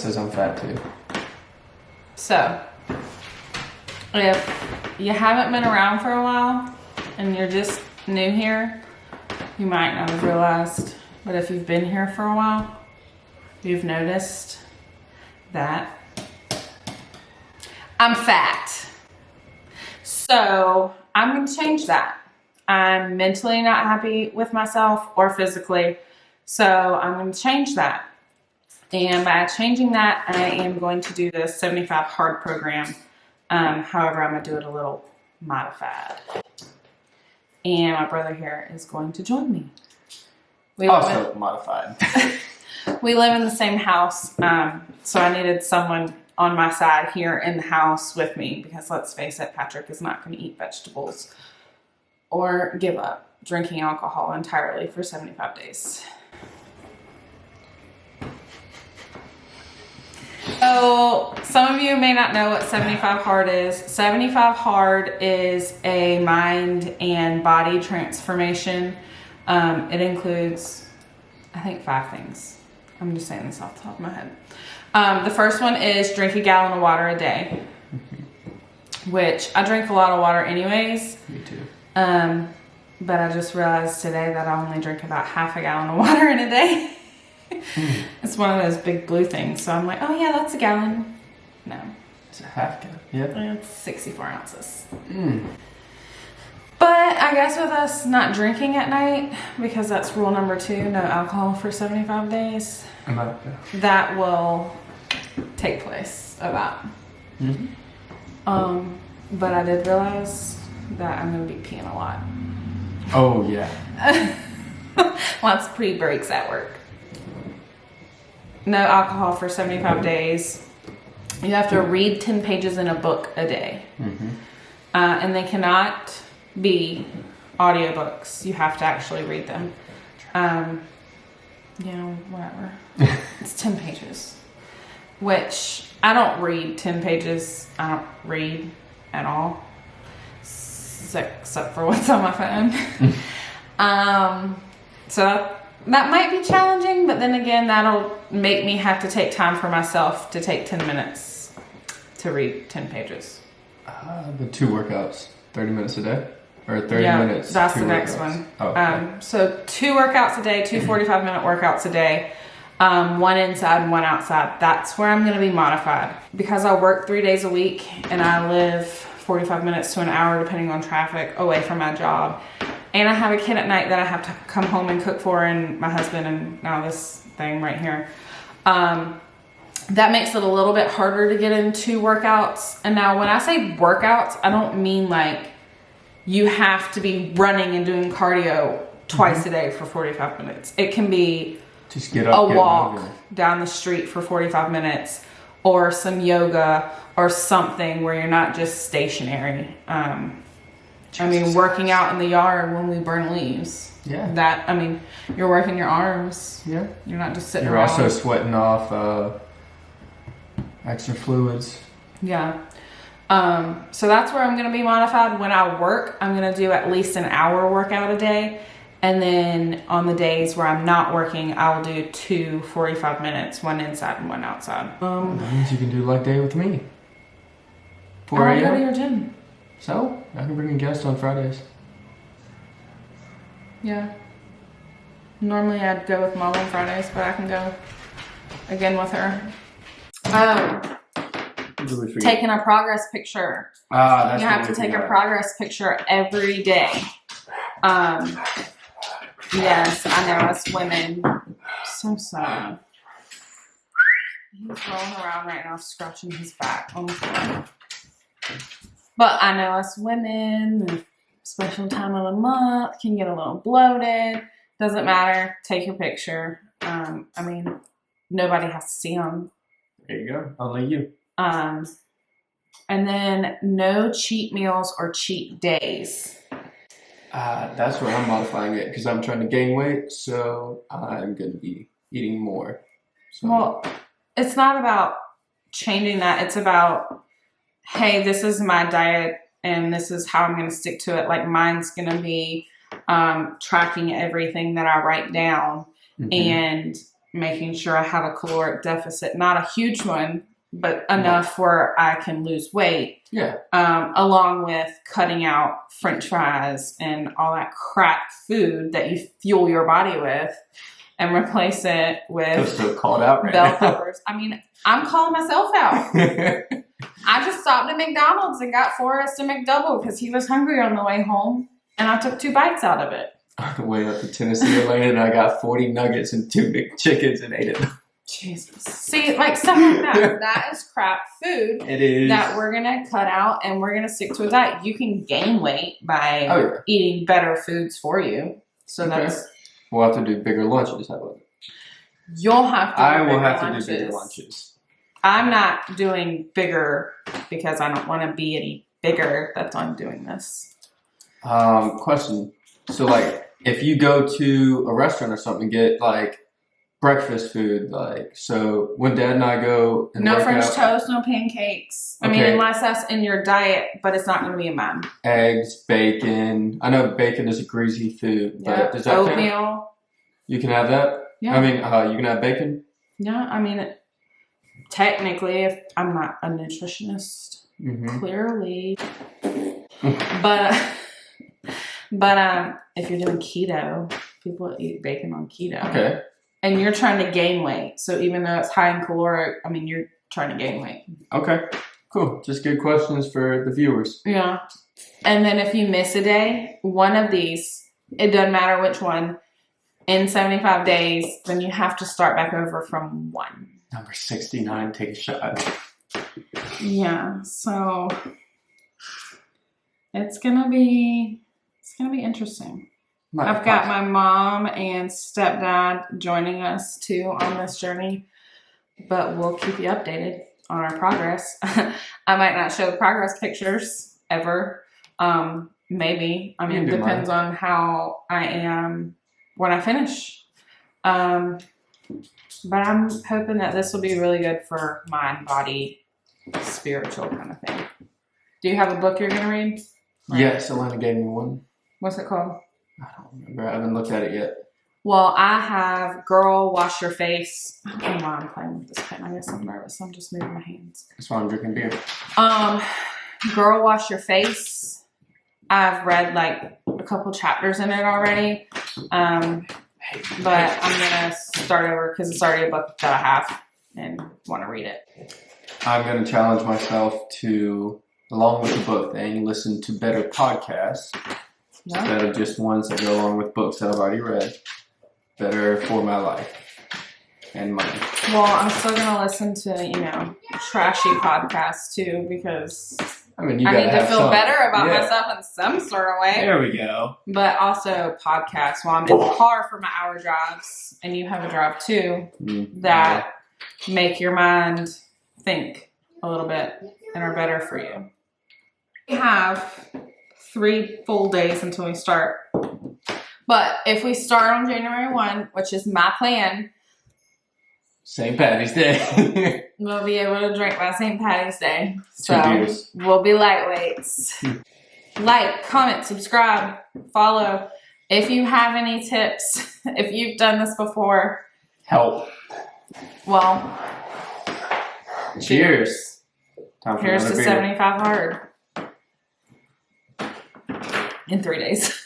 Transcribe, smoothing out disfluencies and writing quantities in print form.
says I'm fat too. So, if you haven't been around for a while and you're just new here, you might not have realized. But if you've been here for a while, you've noticed that I'm fat. So I'm going to change that. I'm mentally not happy with myself or physically. So I'm going to change that. And by changing that, I am going to do the 75 hard program. However, I'm going to do it a little modified. And my brother here is going to join me. We Also modified. We live in the same house, so I needed someone on my side here in the house with me because let's face it, Patrick is not going to eat vegetables or give up drinking alcohol entirely for 75 days. So some of you may not know what 75 hard is. 75 hard is a mind and body transformation. It includes, I think, 5 things. I'm just saying this off the top of my head. The first one is drink a gallon of water a day, which I drink a lot of water anyways. Me too. But I just realized today that I only drink about half a gallon of water in a day. It's one of those big blue things. So I'm like, oh yeah, that's a gallon. No. It's a half gallon. Yep. It's 64 ounces. But I guess with us not drinking at night, because that's rule number 2, no alcohol for 75 days, that will take place of that. But I did realize that I'm going to be peeing a lot. Oh, yeah. Lots of pre-breaks at work. No alcohol for 75 days. You have to read 10 pages in a book a day. And they cannot be audiobooks. You have to actually read them. Whatever. It's 10 pages. Which, I don't read 10 pages. I don't read at all. Except for what's on my phone. So that might be challenging, but then again, that'll make me have to take time for myself to take 10 minutes to read 10 pages. The 2 workouts, 30 minutes a day? Or 30 minutes? That's the next one. Oh, okay. So 2 workouts a day, 2 45-minute workouts a day, 1 inside and 1 outside. That's where I'm going to be modified. Because I work 3 days a week and I live 45 minutes to an hour, depending on traffic, away from my job. And I have a kid at night that I have to come home and cook for, and my husband, and now this thing right here. That makes it a little bit harder to get into workouts. And now when I say workouts, I don't mean like you have to be running and doing cardio twice a day for 45 minutes. It can be just get up, a walk down the street for 45 minutes or some yoga or something where you're not just stationary. Working out in the yard when we burn leaves. Yeah. You're working your arms. Yeah. You're not just sitting around. You're also sweating off extra fluids. Yeah. So that's where I'm going to be modified. When I work, I'm going to do at least an hour workout a day. And then on the days where I'm not working, I'll do 2 45 minutes, 1 inside and 1 outside. That means you can do like day with me. 4 I a.m. go to your gym. So, I can bring a guest on Fridays. Yeah. Normally I'd go with Mom on Fridays, but I can go again with her. Taking a progress picture. That's you have to take a progress picture every day. Yes, I know us women. So sorry. He's rolling around right now, scratching his back on the floor. But I know us women, the special time of the month, can get a little bloated. Doesn't matter. Take your picture. Nobody has to see them. There you go. Only you. And then no cheat meals or cheat days. That's where I'm modifying it because I'm trying to gain weight, so I'm going to be eating more. So. Well, it's not about changing that. It's about, hey, this is my diet and this is how I'm going to stick to it. Like mine's going to be tracking everything that I write down. And making sure I have a caloric deficit, not a huge one, but enough where I can lose weight. Yeah. Along with cutting out French fries and all that crap food that you fuel your body with, and replace it with still called out right bell now. peppers. I mean, I'm calling myself out. I just stopped at McDonald's and got Forrest a McDouble because he was hungry on the way home, and I took 2 bites out of it. On the way up to Tennessee, Atlanta, and I got 40 nuggets and 2 big chickens and ate it. Jesus. See, like stuff like that. That is crap food. It is. That we're going to cut out and we're going to stick to a diet. You can gain weight by eating better foods for you. So that's... We'll have to do bigger lunches. How about it? You'll have to I will have to do bigger lunches. I'm not doing bigger because I don't want to be any bigger. That's why I'm doing this. Question. So, like, if you go to a restaurant or something and get, like, breakfast food, like, so when Dad and I go and no work French out, toast, no pancakes. I mean, unless that's in your diet, but it's not going to be in mine. Eggs, bacon. I know bacon is a greasy food, but does that oatmeal. count? You can have that? Yeah. I mean, you can have bacon? Yeah, I mean, technically, if I'm not a nutritionist, clearly. but if you're doing keto, people eat bacon on keto. Okay. And you're trying to gain weight. So even though it's high in caloric, I mean, you're trying to gain weight. Okay. Cool. Just good questions for the viewers. Yeah. And then if you miss a day, one of these, it doesn't matter which one, in 75 days, then you have to start back over from 1. Number 69, take a shot. Yeah. So it's gonna be interesting. I've got my mom and stepdad joining us too on this journey, but we'll keep you updated on our progress. I might not show the progress pictures ever. Maybe. I mean, it depends on how I am when I finish. But I'm hoping that this will be really good for mind, body, spiritual kind of thing. Do you have a book you're going to read? Yes, Elena gave me one. What's it called? I don't remember. I haven't looked at it yet. Well, I have Girl, Wash Your Face. I don't know why I'm playing with this pen. I guess I'm nervous. I'm just moving my hands. That's why I'm drinking beer. Girl, Wash Your Face. I've read like a couple chapters in it already. But I'm going to start over because it's already a book that I have and want to read it. I'm going to challenge myself to, along with the book thing, listen to better podcasts. Instead of just ones that go along with books that I've already read. Better for my life and mine. Well, I'm still going to listen to, trashy podcasts too because I need to feel better about myself in some sort of way. There we go. But also podcasts while I'm in the car for my hour drives, and you have a drive too, that make your mind think a little bit and are better for you. We have 3 full days until we start. But if we start on January 1, which is my plan, St. Patty's Day. we'll be able to drink by St. Patty's Day. 2 So beers. we'll be lightweights. Like, comment, subscribe, follow. If you have any tips, if you've done this before, help. Well, cheers. Here's to 75 hard. In 3 days.